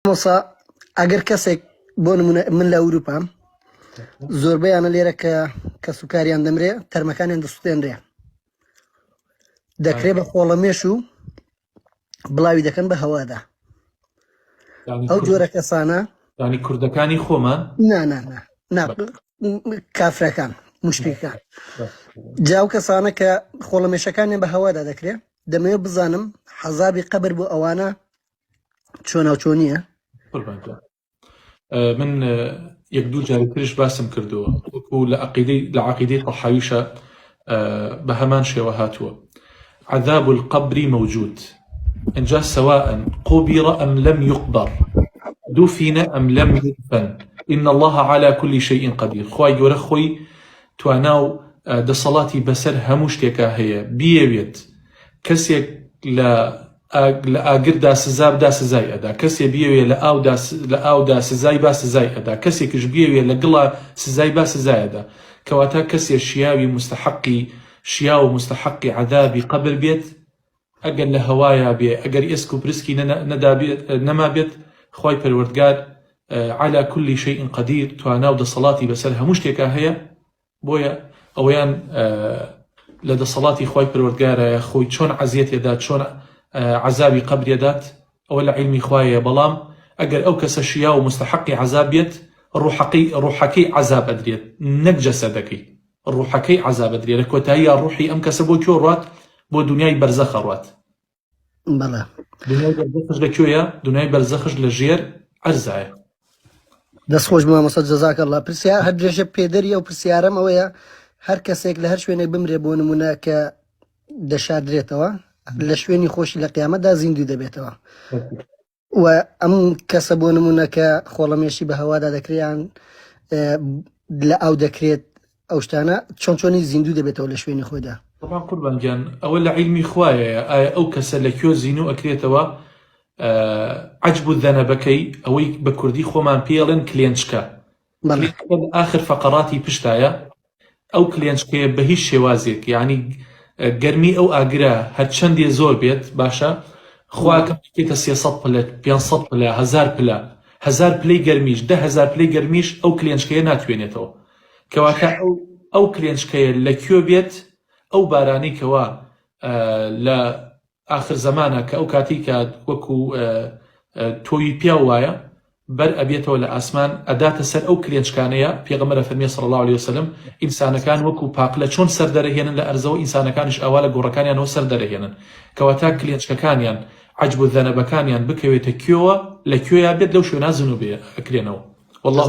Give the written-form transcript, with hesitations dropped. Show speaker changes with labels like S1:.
S1: مۆسا ئەگەر کەسێک بۆ نمونە من لە ئەوروپام زۆربەیانە لێرە کە سوکاریان دەمرێ تەرمەکانیان دەسووتێنرێ دەکرێت بە خۆڵەمێش و بڵاوی دەکەن بە هەوادا ئەو جۆرە کەسانە
S2: ینی کوردەکانی خۆمان
S1: کافرەکان مشتریکان جاو کەسانە کە خۆڵەمێشەکانیان بە هەوادا دەکرێت دەمەوێت بزانم حەزابی قەبر بۆ ئەوانە چۆناوچۆنیە.
S2: من یەک دوو جاری تریش باسم کردووە وەکو لە عەقیدەی تەحاویشە بە هەمان شێوە هاتووە. عذاب القبر موجود إنجا سواء قبر أم لم يقبر دفن أم لم يدفن إن الله على كل شيء قدير. خواهي جورا خوي تواناو دصلاتي بسر هموشتك هي بيويت كسيك لآگر دا سزا دا سزای ئەدا کەسێ بیەوێ لە ئاو دا سزای با سزای ئەدا کەسێکش بیەوێ لە گڵا سزای با سزای ئەدا کەواتە کەسێ شیاوی مستحقی شیا و مستحقی عذابی قبر بێت ئەگەر لە هەوایە بێ ئەگەر ئێسک و پرسکی نەما بێت خوای پەروەردگار على كل شيء قدير تواناو دەسەڵاتی بەسەر هەموو شتێکا هەیە بۆیە ئەوەیان لە دەسەڵاتی خوای پەروەردگارە خۆی چۆن عەزیەتێدا چۆن عذابی قبرێدات ئەوە لە عیلمی خوایە بەڵام ئەگەر ئەو کەسە شیا و مستحقی عذاب بێت ڕوحەکەی عذاب ئەدرێت نەک جەسەدەکەی ڕوحەکەی عذاب ئەدرێت لە کۆتاییە ڕوحی ئەم کەسە بۆ کێ ڕوات بۆ دنیای بەرزەخە ڕوات.
S1: بەڵێ
S2: دنیای بەرزەخش لەکوێیە؟ دنیای بەرزەخش لە ژێر عەرزایە.
S1: دەستخۆش بووە مەسەد جەزاکەڵڵا. پرسیار هەر درێژە پێدەریە و پرسیارەم ئەوەیە هەر کەسێک لە هەر شوێنێک بمرێ بۆ نمونە کە دەشادرێتەوە لە شوێنی خۆشی لە قیامەتدا زیندوی دەبێتەوە و ئەم کەسە بۆ نمونە کە خۆڵەمێشی بە هەوادا دەکریان لە ئاو دەکرێت ئەو شتانە چۆنی زیندوی دەبێتەوە لە شوێنی خۆدا.
S2: طبعا قوربانگیان ئەوە لە عیلمی خوایە ئایا ئەو کەسە لە کێ زیینو ئەکرێتەوە عەجب و دەنەبەکەی ئەوەی بە کوردی خۆمان پێڵێن کلێنچکە ئاخر فەقەڕاتی پشتایە ئەو کلێنچکەیە بە هیچ شێوازێک یعنی گەرمی ئەو ئاگرە هەرچەندێ زۆر بێت باشە خواکە بکێتە 300 پلە 500 پلە 1000 پلە 1000 پلەی گەرمیش 10,000 پلەی گەرمیش ئەو کلێنچکەیە ناتوێنێتەوە کەواتە ئەو کلێنچکەیە لەکوێ بێت ئەو بارانەی کەوا لە ئاخر زەمانە کە ئەو کاتی کە وەکو تۆوی پیا وایە بەر ئەبێتەوە لە ئاسمان ئەداتە سەر ئەو کلێنچکانەیە پێغەمبەرە فەرمێ صلی الله عليه وسلم ئینسانەکان وەکو پاقلە چۆن سەر دەرەهێنن لە ئەرزەوە ئینسانەکانیش ئاوا لە گۆڕەکانیانەوە سەر دەرەهێنن کەواتە کلێنچکەکانیان عەجب و دەنەبەکانیان بکەوێتە کوێوە لەکوێیە بێت لەو شوێنە زنوبێ ئەکرێنەوە والله